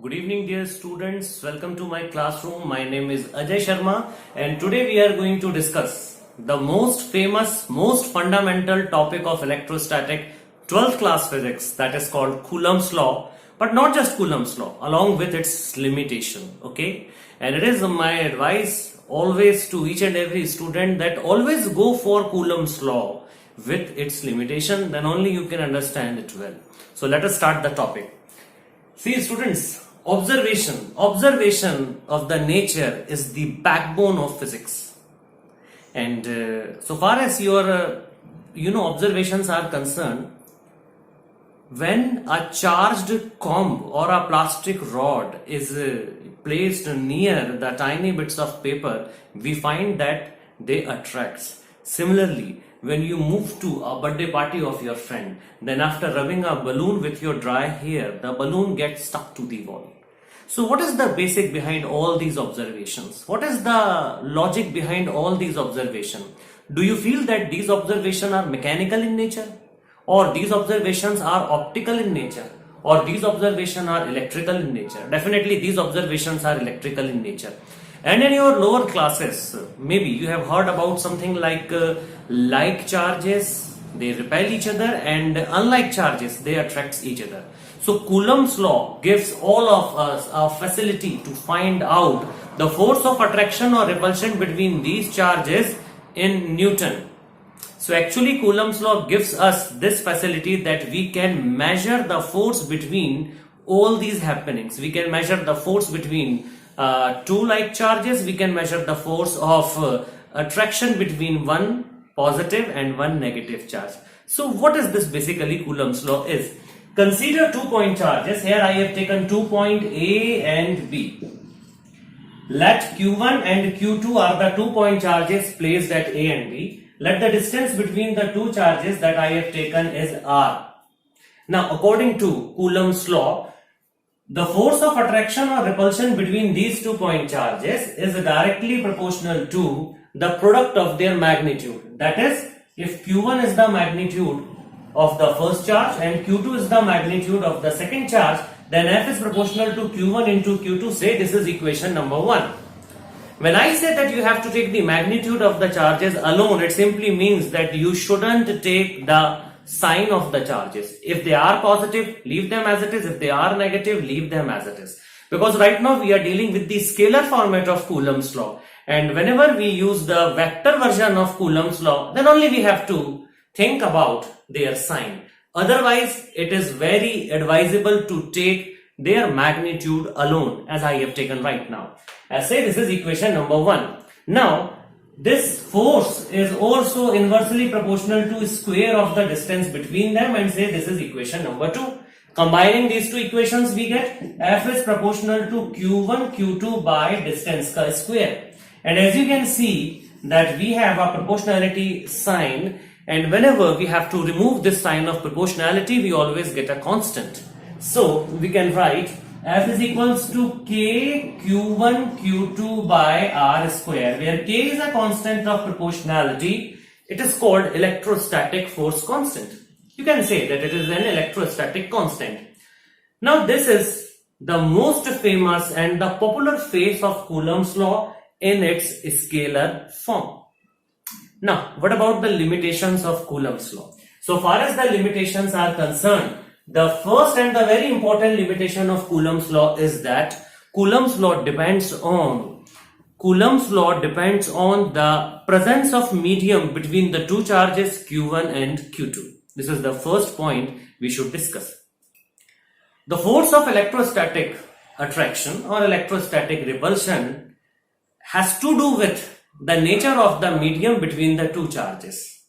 Good evening, dear students. Welcome to my classroom. My name is Ajay Sharma, and today we are going to discuss the most famous, most fundamental topic of electrostatic 12th class physics, that is called Coulomb's law, but not just Coulomb's law, along with its limitation. Okay, and it is my advice always to each and every student that always go for Coulomb's law with its limitation, then only you can understand it well. So let us start the topic. See, students, observation of the nature is the backbone of physics. And so far as your observations are concerned, when a charged comb or a plastic rod is placed near the tiny bits of paper, we find that they attract. Similarly, when you move to a birthday party of your friend, then after rubbing a balloon with your dry hair, the balloon gets stuck to the wall. So what is the basic behind all these observations? What is the logic behind all these observations? Do you feel that these observations are mechanical in nature? Or these observations are optical in nature? Or these observations are electrical in nature? Definitely these observations are electrical in nature. And in your lower classes, maybe you have heard about something like like charges, they repel each other, and unlike charges, they attract each other. So Coulomb's law gives all of us a facility to find out the force of attraction or repulsion between these charges in Newton. So actually Coulomb's law gives us this facility that we can measure the force between all these happenings. We can measure the force between two like charges. We can measure the force of attraction between one positive and one negative charge. So what is this basically Coulomb's law is? Consider 2-point charges. Here I have taken 2 point A and B. Let Q1 and Q2 are the 2-point charges placed at A and B. Let the distance between the two charges that I have taken is R. Now according to Coulomb's law, the force of attraction or repulsion between these 2-point charges is directly proportional to the product of their magnitude. That is, if Q1 is the magnitude of the first charge and Q2 is the magnitude of the second charge, then F is proportional to Q1 into Q2. Say this is equation number 1. When I say that you have to take the magnitude of the charges alone, it simply means that you shouldn't take the sign of the charges. If they are positive, leave them as it is. If they are negative, leave them as it is. Because right now we are dealing with the scalar format of Coulomb's law. And whenever we use the vector version of Coulomb's law, then only we have to think about their sign. Otherwise, it is very advisable to take their magnitude alone, as I have taken right now. I say this is equation number 1. Now, this force is also inversely proportional to square of the distance between them, and say this is equation number 2. Combining these two equations, we get F is proportional to Q1 Q2 by distance square. And as you can see that we have a proportionality sign, and whenever we have to remove this sign of proportionality, we always get a constant. So we can write F is equals to K Q1 Q2 by R square, where K is a constant of proportionality. It is called electrostatic force constant. You can say that it is an electrostatic constant. Now this is the most famous and the popular phase of Coulomb's law in its scalar form. Now, what about the limitations of Coulomb's law? So far as the limitations are concerned, the first and the very important limitation of Coulomb's law is that Coulomb's law depends on the presence of medium between the two charges Q1 and Q2. This is the first point we should discuss. The force of electrostatic attraction or electrostatic repulsion has to do with the nature of the medium between the two charges.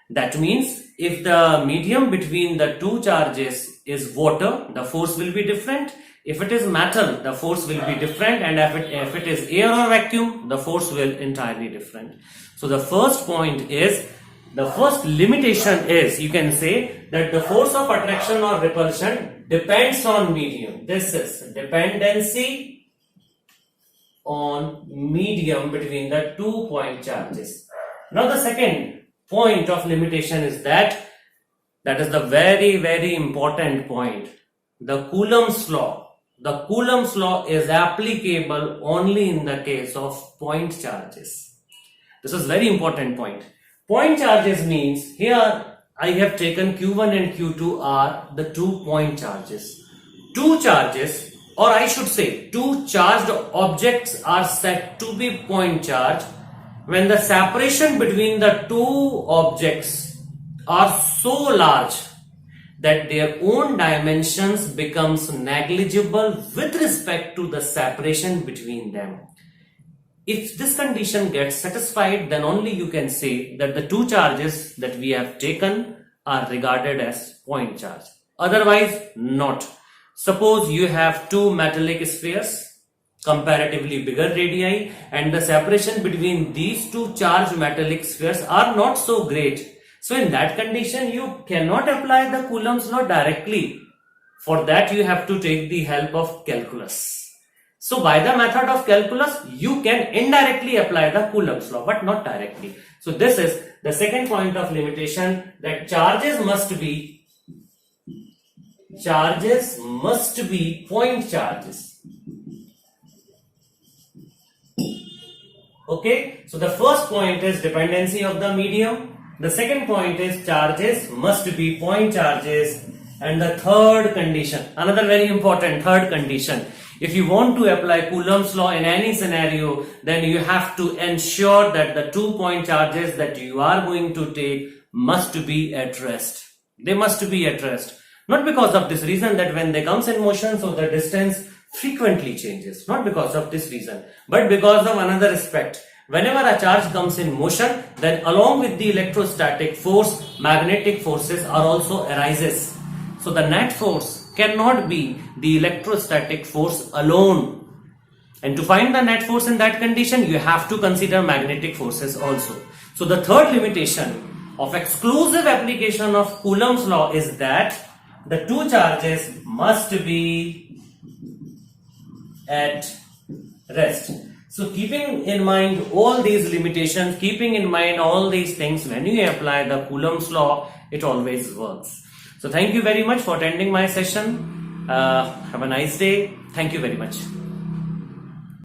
That means if the medium between the two charges is water, the force will be different. If it is metal, the force will be different, and if it is air or vacuum, the force will entirely different. So the first point is, the first limitation is, you can say that the force of attraction or repulsion depends on medium. This is dependency on medium between the 2-point charges. Now the second point of limitation is that is the very, very important point. The Coulomb's law the Coulomb's law is applicable only in the case of point charges. This is very important point. Point charges means here I have taken Q1 and Q2 are the 2 point charges. Two charges, or I should say two charged objects are said to be point charge when the separation between the two objects are so large that their own dimensions becomes negligible with respect to the separation between them. If this condition gets satisfied, then only you can say that the two charges that we have taken are regarded as point charge. Otherwise, not. Suppose you have two metallic spheres, comparatively bigger radii, and the separation between these two charged metallic spheres are not so great. So in that condition, you cannot apply the Coulomb's law directly. For that, you have to take the help of calculus. So by the method of calculus, you can indirectly apply the Coulomb's law, but not directly. So this is the second point of limitation, that charges must be point charges. Okay, so the first point is dependency of the medium. The second point is charges must be point charges. And the third condition, another very important third condition, if you want to apply Coulomb's law in any scenario, then you have to ensure that the 2 point charges that you are going to take must be at rest. They must be at rest. Not because of this reason that when they comes in motion, so the distance frequently changes. Not because of this reason, but because of another aspect. Whenever a charge comes in motion, then along with the electrostatic force, magnetic forces are also arises. So the net force cannot be the electrostatic force alone. And to find the net force in that condition, you have to consider magnetic forces also. So the third limitation of exclusive application of Coulomb's law is that the two charges must be at rest. So keeping in mind all these limitations, keeping in mind all these things, when you apply the Coulomb's law, it always works. So thank you very much for attending my session. Have a nice day. Thank you very much.